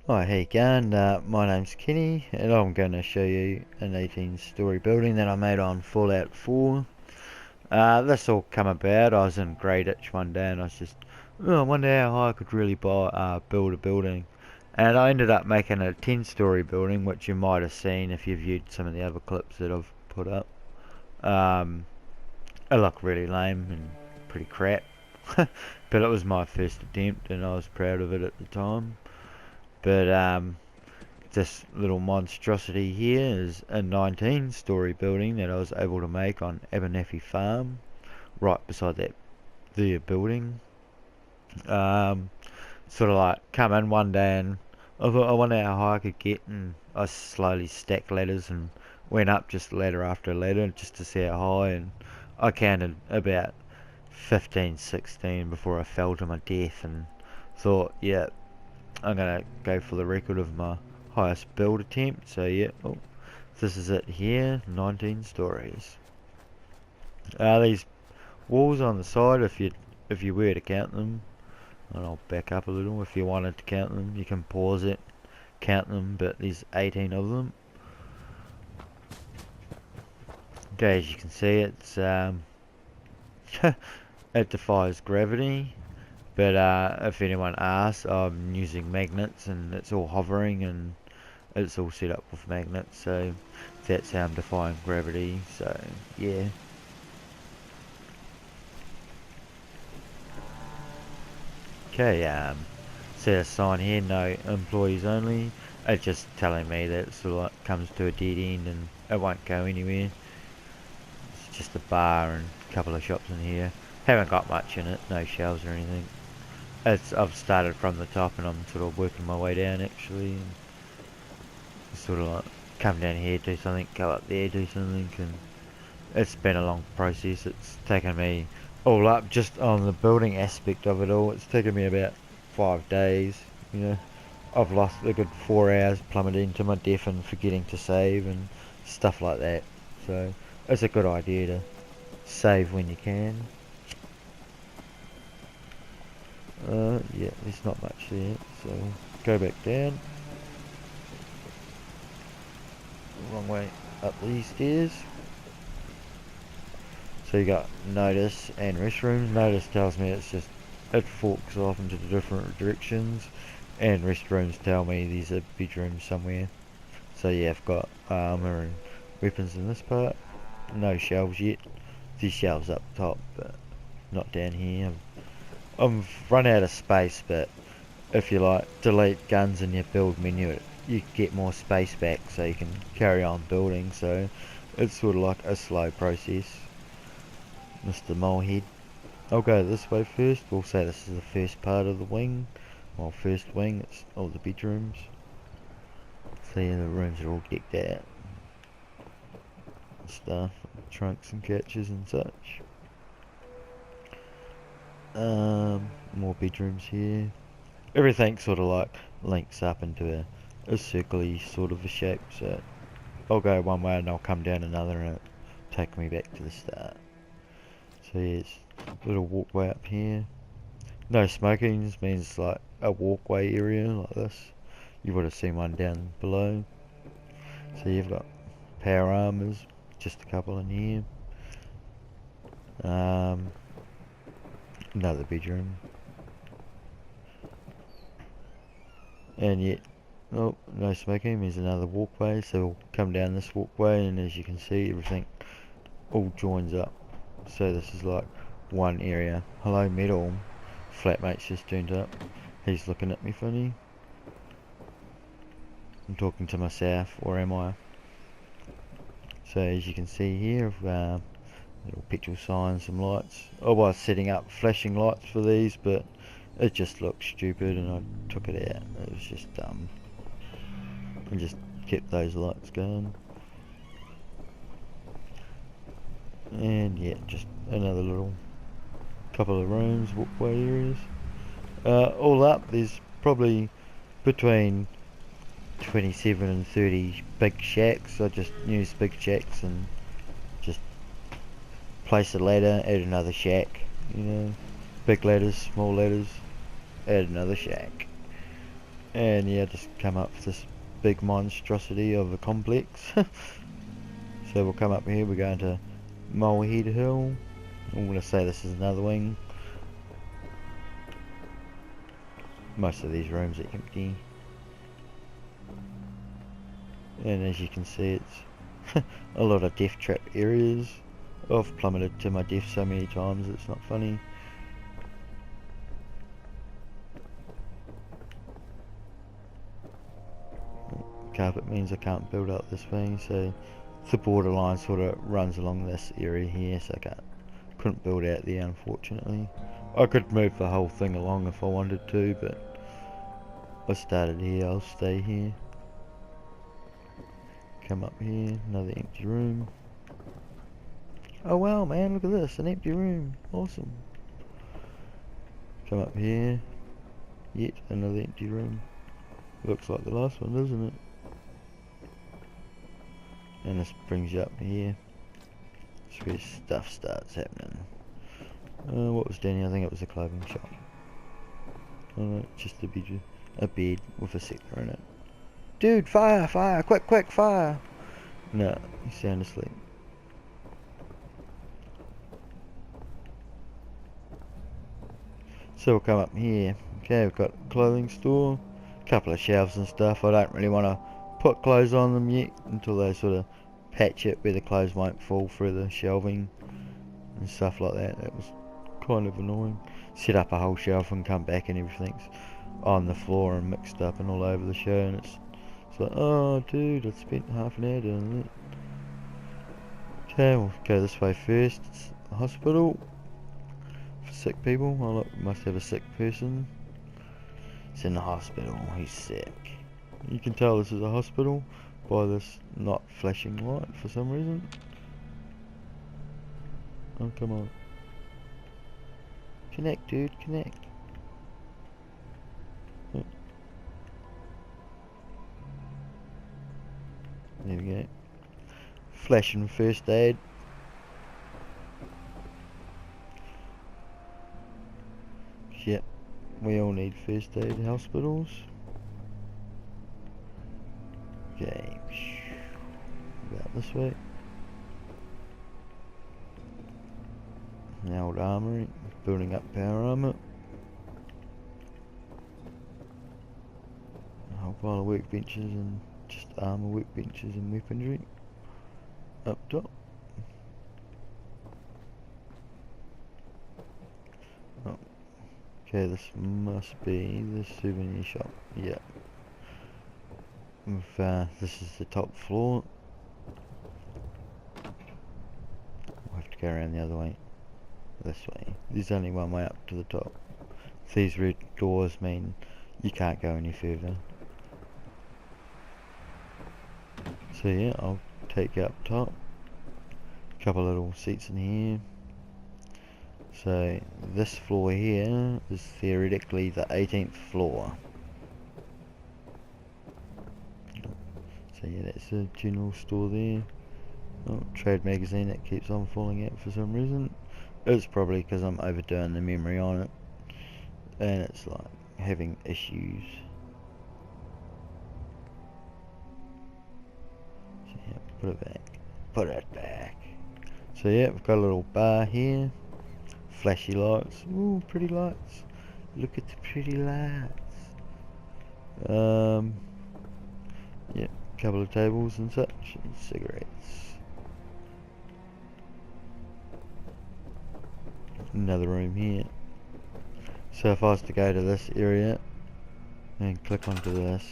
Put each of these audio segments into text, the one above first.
Hi, how you going? My name's Kenny, and I'm going to show you an 18-story building that I made on Fallout 4. This all come about. I was in Greyditch one day, and I was just, I wonder how high I could really build a building. And I ended up making a 10-story building, which you might have seen if you viewed some of the other clips that I've put up. It looked really lame and pretty crap, but it was my first attempt, and I was proud of it at the time. But this little monstrosity here is a 19-story building that I was able to make on Abernethy Farm, right beside the building. Um, Sort of like come in one day and I thought I wonder how high I could get, and I slowly stacked ladders and went up just ladder after ladder just to see how high, and I counted about 15, 16 before I fell to my death and thought, yeah, I'm gonna go for the record of my highest build attempt. So yeah, oh, this is it here, 19 stories. These walls on the side, if you were to count them, and I'll back up a little. If you wanted to count them, you can pause it, count them, but there's 18 of them. Okay, as you can see, it's it defies gravity. But if anyone asks, I'm using magnets, and it's all hovering, and it's all set up with magnets, so that's how I'm defying gravity. So yeah. Okay, see a sign here, no employees only. It's just telling me that it sort of like comes to a dead end and it won't go anywhere. It's just a bar and a couple of shops in here. Haven't got much in it, no shelves or anything. I've started from the top and I'm sort of working my way down actually. And sort of like come down here, do something, go up there, do something, and it's been a long process. It's taken me all up just on the building aspect of it all. It's taken me about 5 days. You know, I've lost a good 4 hours plummeting to my death and forgetting to save and stuff like that. So it's a good idea to save when you can. Yeah, there's not much there. So go back down. Wrong way up these stairs. So you got notice and restrooms. Notice tells me it forks off into the different directions, and restrooms tell me there's a bedroom somewhere. So yeah, I've got armor and weapons in this part. No shelves yet. There's shelves up top, but not down here. I've run out of space, but if you like delete guns in your build menu, you get more space back, so you can carry on building. So it's sort of like a slow process. Mr. Molehead. I'll go this way first. We'll say this is the first part of the wing. Well, first wing, it's all the bedrooms. So yeah, the rooms are all decked out. Stuff, trunks and couches and such. More bedrooms here. Everything sort of like links up into a circly sort of a shape. So I'll go one way and I'll come down another, and it'll take me back to the start. So yeah, it's a little walkway up here. No smoking means like a walkway area like this. You would have seen one down below. So you've got power armors, just a couple in here. Another bedroom. And yet, oh, no smoking means another walkway. So we'll come down this walkway, and as you can see, everything all joins up. So this is like one area. Hello, metal. Flatmate's just turned up. He's looking at me funny. I'm talking to myself, or am I? So as you can see here, little petrol signs, some lights. I was setting up flashing lights for these, but it just looked stupid and I took it out. It was just dumb. I just kept those lights going. And yeah, just another little couple of rooms, walkway areas. All up, there's probably between 27 and 30 big shacks. I just use big shacks and just place a ladder, add another shack, you know, big ladders, small ladders, add another shack. And yeah, just come up this big monstrosity of a complex. So we'll come up here, we're going to Molehead Hill. I'm going to say this is another wing. Most of these rooms are empty. And as you can see, it's a lot of death trap areas. I've plummeted to my death so many times it's not funny. Carpet means I can't build up this thing, so the borderline sort of runs along this area here, so couldn't build out there unfortunately. I could move the whole thing along if I wanted to, but I started here, I'll stay here. Come up here, another empty room. Oh wow man, look at this, an empty room, awesome. Come up here, yet another empty room. Looks like the last one, doesn't it? And this brings you up here. That's where stuff starts happening. What was down here? I think it was a clothing shop. Alright, just a bed with a settler in it. Dude, fire, fire, quick, quick, fire! No, he's sound asleep. So we'll come up here. Okay, we've got a clothing store, a couple of shelves and stuff. I don't really want to put clothes on them yet until they sort of patch it where the clothes won't fall through the shelving and stuff like that. That was kind of annoying. Set up a whole shelf and come back and everything's on the floor and mixed up and all over the show, and it's like, oh dude, I spent half an hour doing that. Okay, we'll go this way first. It's a hospital for sick people. Oh look, must have a sick person. It's in the hospital, he's sick. You can tell this is a hospital by this not flashing light for some reason. Oh, come on. Connect, dude, connect. Oh. There we go. Flashing first aid. Yep, we all need first aid in hospitals. Okay, about this way. The old armory, building up power armor. A whole pile of workbenches and just armor workbenches and weaponry up top. Oh. Okay, this must be the souvenir shop. Yeah. This is the top floor. We'll have to go around the other way. This way. There's only one way up to the top. These red doors mean you can't go any further. So yeah, I'll take you up top. A couple of little seats in here. So this floor here is theoretically the 18th floor. So yeah, that's the general store there. Oh, trade magazine that keeps on falling out for some reason. It's probably because I'm overdoing the memory on it, and it's like having issues. So yeah, put it back. Put it back. So yeah, we've got a little bar here. Flashy lights. Ooh, pretty lights. Look at the pretty lights. Yeah, couple of tables and such, and cigarettes. Another room here. So if I was to go to this area and click onto this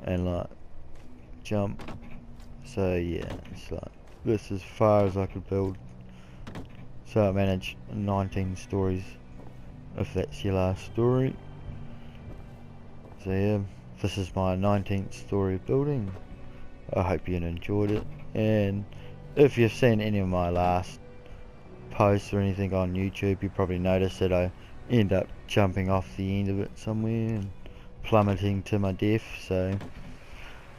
and like jump, so yeah, it's like this is as far as I could build. So I managed 19 stories, if that's your last story. So yeah, this is my 19th story building. I hope you enjoyed it, and if you've seen any of my last posts or anything on YouTube, you probably noticed that I end up jumping off the end of it somewhere and plummeting to my death. So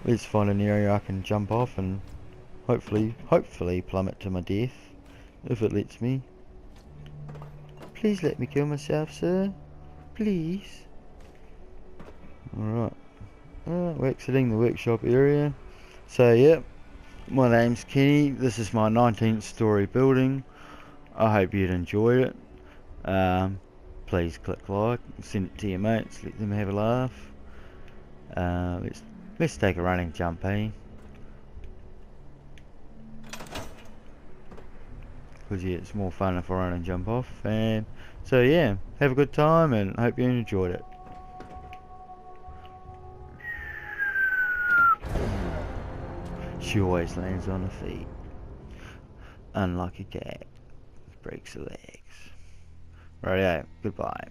let's find an area I can jump off and hopefully plummet to my death, if it lets me. Please let me kill myself, sir. Please. Alright. We're exiting the workshop area. So, yep. My name's Kenny. This is my 19th story building. I hope you'd enjoyed it. Please click like, send it to your mates, let them have a laugh. Let's take a running jump, eh? Because yeah, it's more fun if I run and jump off. And so yeah, have a good time and hope you enjoyed it. She always lands on her feet, unlike a cat, breaks her legs. Rightio, goodbye.